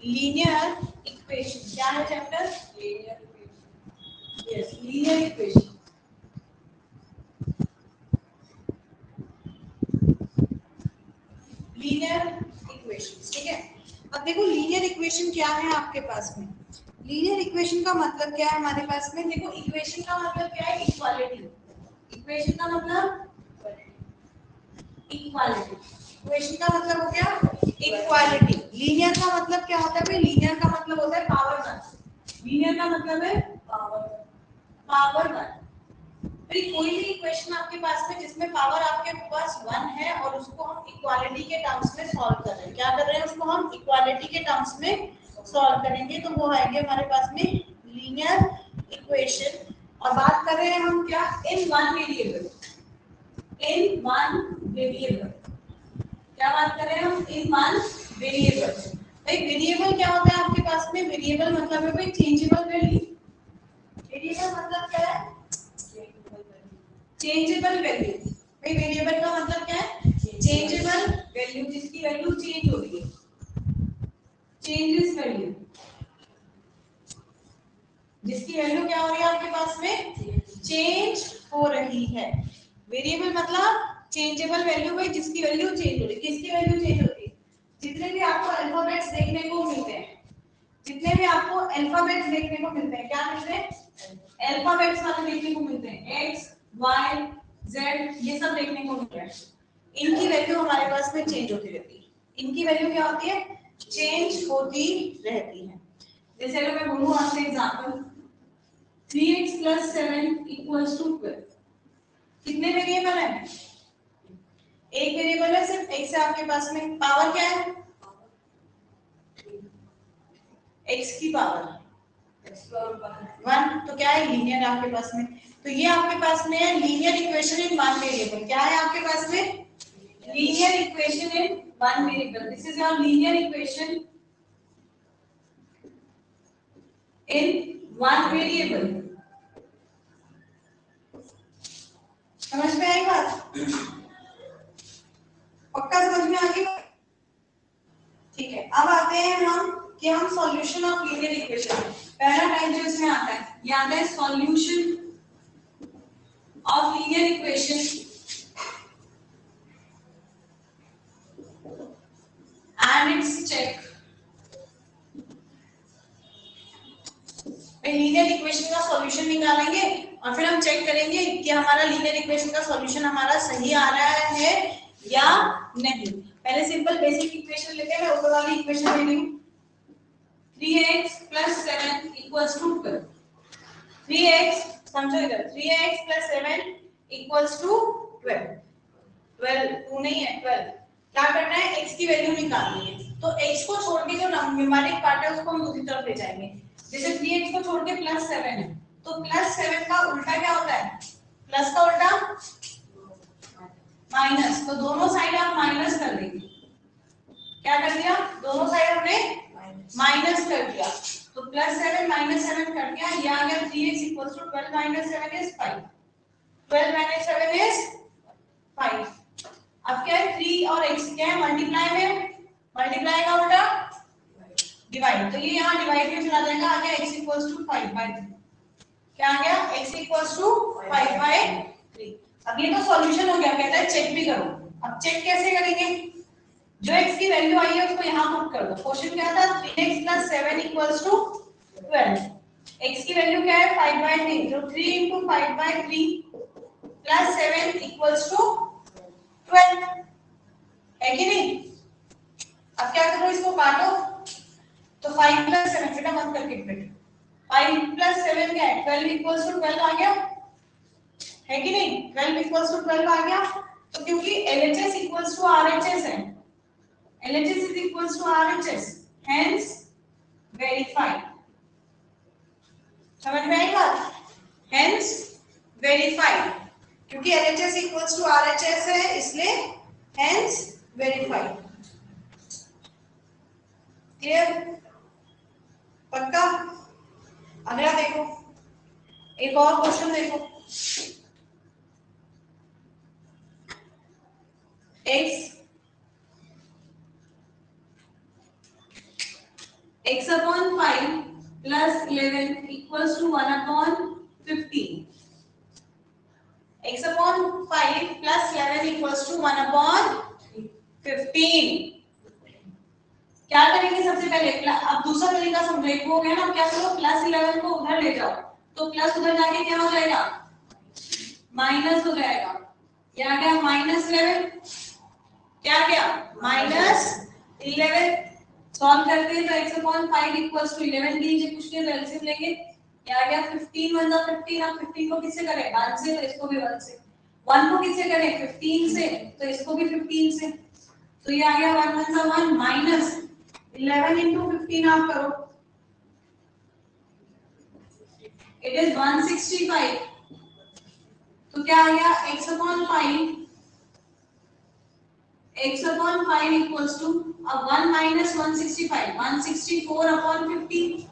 Linear equation. क्या है chapter? Linear equation. Yes, linear equation. Linear equation, ठीक है। अब देखो लीनियर इक्वेशन क्या है आपके पास में। लीनियर इक्वेशन का मतलब क्या है हमारे पास में? देखो इक्वेशन का मतलब क्या है? इक्वालिटी। इक्वेशन का मतलब इक्वालिटी। इक्वेशन का मतलब हो गया इक्वालिटी। लीनियर का मतलब क्या होता है भाई? लीनियर का मतलब होता है पावर वन। लीनियर का मतलब है पावर वन। फिर कोई भी इक्वेशन आपके पास में जिसमें पावर आपके पास वन है और उसको हम इक्वालिटी के टर्म्स में सॉल्व कर रहे हैं। क्या कर रहे हैं? उसको हम इक्वालिटी के टर्म्स में सॉल्व करेंगे तो वो आएंगे हमारे पास में लीनियर इक्वेशन। और बात कर रहे हैं हम क्या? In one variable. In one variable. क्या बात कर रहे हैं हम? In one variable. भाई वेरिएबल क्या होता है आपके पास में? वेरिएबल मतलब है भाई चेंजेबल वैल्यू। वेरिएबल मतलब क्या है? Changeable value. भाई वेरिएबल का मतलब क्या है? चेंजेबल वैल्यू, जिसकी वैल्यू चेंज हो रही है। चेंजेस वैल्यू, जिसकी वैल्यू क्या हो रही है आपके पास में? चेंज हो रही है। वेरिएबल मतलब चेंजेबल वैल्यू, भाई जिसकी वैल्यू चेंज हो रही है। किसकी वैल्यू चेंज होती है? जितने भी आपको अल्फाबेट्स देखने को मिलते हैं, जितने भी आपको अल्फाबेट्स देखने को मिलते हैं, क्या मिलते हैं? अल्फाबेट्स वाले देखने को मिलते हैं। एक्स, वाई, जेड, ये सब देखने को मिलते हैं। इनकी वैल्यू हमारे पास में चेंज होती रहती है। इनकी वैल्यू क्या होती है? चेंज होती रहती है। जैसे अगर मैं बोलूं आपसे एग्जांपल 3x + 7 = 12। कितने वेरिएबल है? एक वेरिएबल है, सिर्फ x है आपके पास में। पावर क्या है? x की पावर 1। तो क्या है? लीनियर आपके पास में। तो ये आपके पास में है linear equation in one variable. क्या है आपके पास में? Linear equation in one variable. This is your linear equation in one variable. समझ में आई बात? पक्का समझ में आ गई? ठीक है, अब आते हैं हम कि हम सॉल्यूशन ऑफ लीनियर इक्वेशन। पहला टाइप जो इसमें आता है, ये आता है solution of linear equation and its check. Linear equation का सॉल्यूशन निकालेंगे और फिर हम चेक करेंगे कि हमारा लीनियर इक्वेशन का सॉल्यूशन हमारा सही आ रहा है या नहीं। पहले सिंपल बेसिक इक्वेशन लेते हैं। मैं ऊपर वाली इक्वेशन ले रही हूं, 3x + 7 = 12। 3x, समझो इधर, 3x + 7 = 12। 12 2 नहीं है, 12। क्या करना है? x की वैल्यू निकालनी है। तो x को छोड़ के जो न्यूमेरिक पार्ट है उसको हम दूसरी तरफ ले जाएंगे। जैसे 3x को छोड़ के +7 है, तो +7 का उल्टा क्या होता है? प्लस का उल्टा माइनस। तो दोनों साइड आप माइनस कर देंगे। क्या कर दिया? दोनों साइड हमने माइनस कर दिया। तो +7 - 7 कर दिया। ये आ गया 3x = 12 - 7 = 5। 12 - 7 = 5। अब क्या है? 3 और x क्या है? मल्टीप्लाई में। मल्टीप्लाई का उल्टा डिवाइड। तो ये यहाँ डिवाइड में चला जाएगा। आ गया x = 5/3। क्या आ गया? x = 5/3। अब ये तो सॉल्यूशन हो गया। कहता है चेक भी करो। अब चेक कैसे करेंगे? जो x की वैल्यू आई है उसको यहाँ पुट कर दो। क्वेश्चन क्या था? 3x + 7 = 12। x की वैल्यू क्या है? 5/3। तो 3 × 5/3 + 7 = 12 है कि नहीं? अब क्या करो? इसको काटो। तो 5 + 7, बेटा मत करके बेटा, 5 + 7 क्या है? 12 = 12 आ गया है कि नहीं? 12 = 12 आ गया। तो क्योंकि LHS = RHS है, LHS = RHS, hence verified। समझ में आई बात? hence verified। क्योंकि LHS = RHS है इसलिए hence verified। क्लियर? पक्का? अगला देखो, एक और क्वेश्चन देखो। x x upon 5 plus 11 equals to 1 upon 15. X upon 5 plus 11 equals to 1 upon 15. क्या करेंगे सबसे पहले, अब दूसरा तरीका समझो, एक हो गया ना, क्या करो प्लस 11 को उधर ले जाओ, तो प्लस उधर जाके क्या हो जाएगा, माइनस हो जाएगा। क्या गया माइनस 11, क्या गया माइनस 11। सॉल्व करते हैं तो x अपॉन 5 इक्वल्स टू 11 लीजिए, कुछ नहीं एलसीएम लेंगे, क्या गया 15 1 जा 15, आप 15 को किससे करें 1 से, तो इसको भी 1 से, 1 को किससे करें 15 से, तो इसको भी 15 से, तो ये आ गया 1 1 जा 1 माइनस 11 into 15 आप करो, इट इज 165। तो क्या आ गया x upon 5, x upon 5 equals to अब 1 minus 165, 164 upon 50।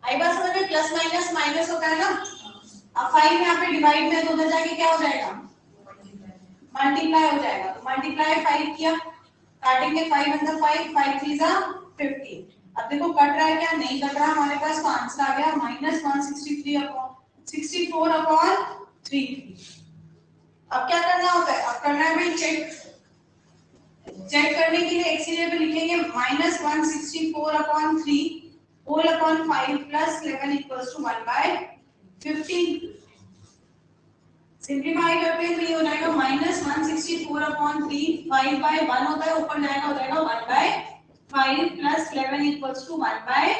आई बात समझ में, प्लस माइनस माइनस होता है ना, अब 5 यहाँ पे डिवाइड में तो उधर जाके क्या हो जाएगा मल्टीप्लाई हो जाएगा, तो मल्टीप्लाई 5 किया, काटेंगे 5 अंदर 5, 5 3 जा 15। अब देखो कट रहा है क्या, नहीं कट रहा हमारे पास, तो आंसर आ गया माइनस 163 अपॉन 64 अपॉन 3। अब क्या करना होता है, अब करना है भाई चेक, चेक करने के लिए x जगह पे लिखेंगे minus 164 upon 3 whole upon 5 plus 11 equals to 1 by 15। Simplify करते हैं तो ये हो जाएगा माइनस 164 अपॉन 3, 5 बाय 1 होता है, ऊपर जाएगा हो जाएगा 1 by 5 plus 11 equals to 1 by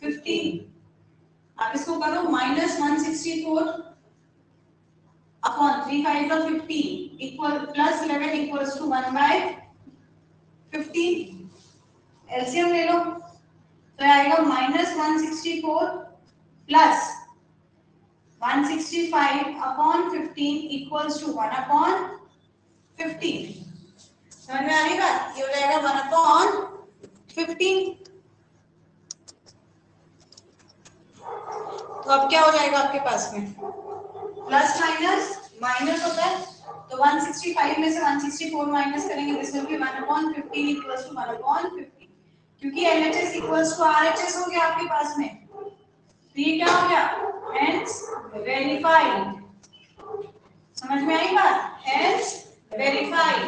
15। आप इसको करो माइनस 164 अपॉन 3 5 का 15 equal plus 11 equals to 1 by 15। LCM ले लो, तो आएगा minus 164 plus 165 upon 15 equals to 1 upon 15। समझ में आ रही बात, ये हो जाएगा 1 अपॉन 15। तो अब क्या हो जाएगा आपके पास में, प्लस माइनस माइनस होता है, तो 165 में से 164 माइनस करेंगे, this will be 1 upon 15 equals to 1 upon 15, क्योंकि LHS इक्वल्स टू RHS हो गया आपके पास में, तो ये क्या हो गया हेंस वेरीफाइड। समझ में आई बात, हेंस वेरीफाइड।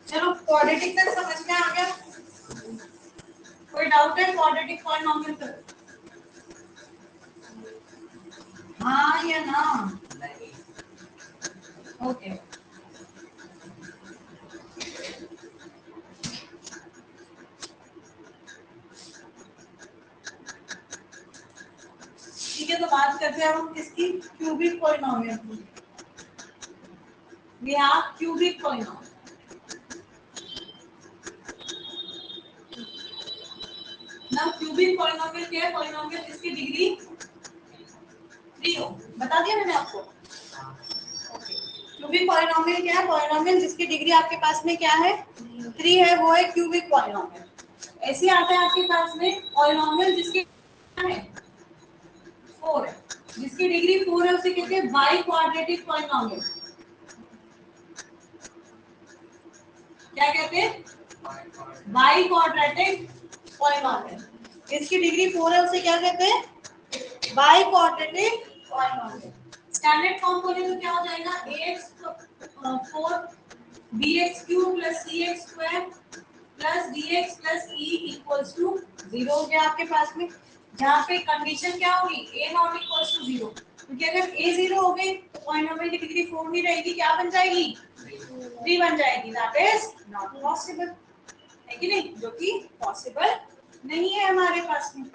चलो क्वाड्रेटिक तक समझ में आ गया, कोई डाउट है क्वाड्रेटिक पॉलिनोमियल तक, हाँ या ना, ओके ठीक है। तो बात करते हैं हम किसकी, क्यूबिक पॉलिनोमियल की। We have cubic polynomial, now cubic polynomial क्या है, पॉलिनोमियल जिसकी डिग्री 3 हो, बता दिया मैंने आपको। क्यूबिक पॉलिनोमियल क्या है, पॉलिनोमियल जिसकी डिग्री आपके पास में क्या है 3 है, वो है क्यूबिक पॉलिनोमियल। ऐसे आता है आपके पास में पॉलिनोमियल जिसकी क्या है 4 है, जिसकी डिग्री 4 है उसे कहते हैं बाई क्वाड्रेटिक पॉलिनोमियल। क्या कहते हैं बाई क्वाड्रेटिक पॉलिनोमियल, इसकी डिग्री 4 है उसे क्या कहते हैं bi quadratic polynomial. Standard form बोले तो क्या हो जाएगा ax 4 bx cube plus cx square plus dx plus e equals to 0 हो गया आपके पास में, जहाँ पे कंडीशन क्या होगी a नॉट इक्वल्स टू 0, क्योंकि अगर a 0 हो गई तो पॉलिनोमियल की डिग्री 4 नहीं रहेगी, क्या बन जाएगी 3 बन जाएगी, दैट इज नॉट पॉसिबल, है कि नहीं, जो कि पॉसिबल नहीं है हमारे पास में।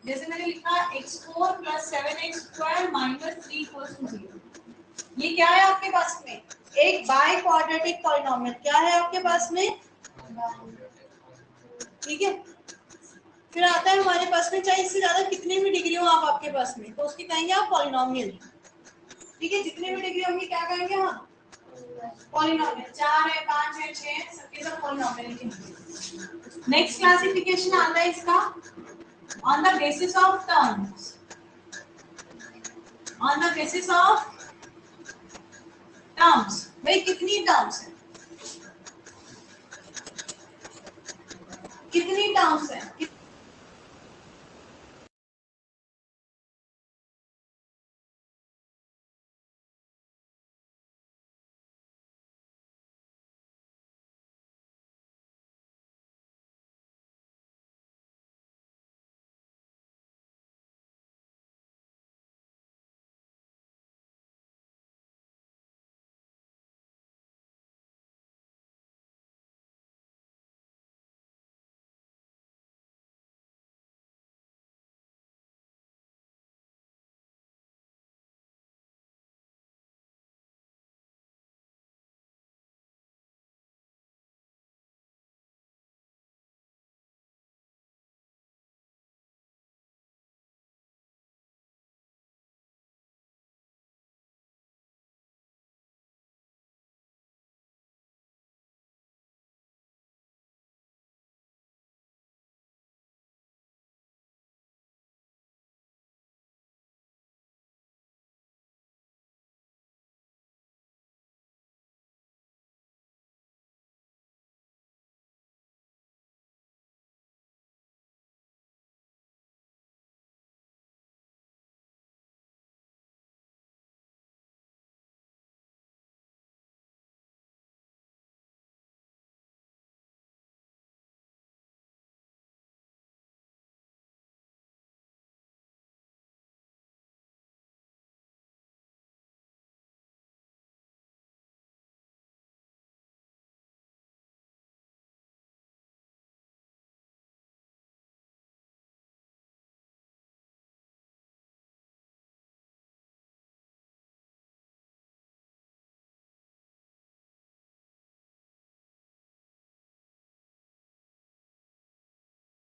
जैसे मैंने लिखा x4 plus 7x square minus 3 equals to 0, ये क्या है आपके पास में एक बाई क्वाड्रेटिक पॉलिनोमियल, क्या है आपके पास में, ठीक है। फिर आता है हमारे पास में चाहे इससे ज्यादा कितनी भी डिग्री हो आप आपके पास में, तो उसकी कहेंगे आप पॉलिनोमियल, ठीक है, जितनी भी डिग्री होंगी क्या कहेंगे हम पॉलिनोमियल, 4 है 5 है 6 है, सबके सब पॉलिनोमियल के। नेक्स्ट क्लासिफिकेशन आता है इसका on the basis of terms, on the basis of terms, भाई कितनी टर्म्स है, कितनी टर्म्स है?